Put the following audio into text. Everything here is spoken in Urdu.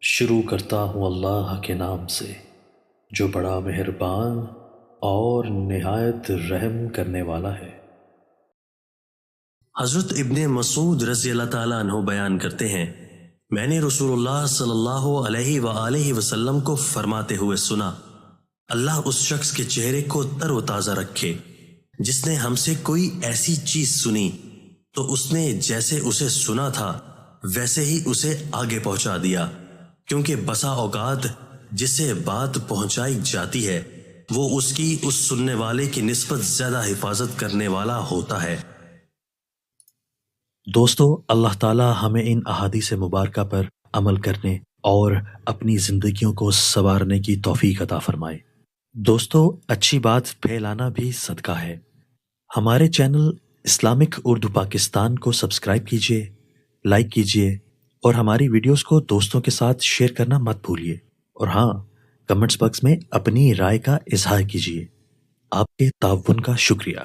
شروع کرتا ہوں اللہ کے نام سے جو بڑا مہربان اور نہایت رحم کرنے والا ہے۔ حضرت ابن مسعود رضی اللہ تعالیٰ عنہ بیان کرتے ہیں، میں نے رسول اللہ صلی اللہ علیہ وآلہ وسلم کو فرماتے ہوئے سنا، اللہ اس شخص کے چہرے کو تر و تازہ رکھے جس نے ہم سے کوئی ایسی چیز سنی تو اس نے جیسے اسے سنا تھا ویسے ہی اسے آگے پہنچا دیا، کیونکہ بسا اوقات جس سے بات پہنچائی جاتی ہے وہ اس کی اس سننے والے کی نسبت زیادہ حفاظت کرنے والا ہوتا ہے۔ دوستو، اللہ تعالی ہمیں ان احادیث مبارکہ پر عمل کرنے اور اپنی زندگیوں کو سنوارنے کی توفیق عطا فرمائے۔ دوستو، اچھی بات پھیلانا بھی صدقہ ہے۔ ہمارے چینل اسلامک اردو پاکستان کو سبسکرائب کیجئے، لائک کیجئے اور ہماری ویڈیوز کو دوستوں کے ساتھ شیئر کرنا مت بھولیے، اور ہاں، کمنٹس باکس میں اپنی رائے کا اظہار کیجئے۔ آپ کے تعاون کا شکریہ۔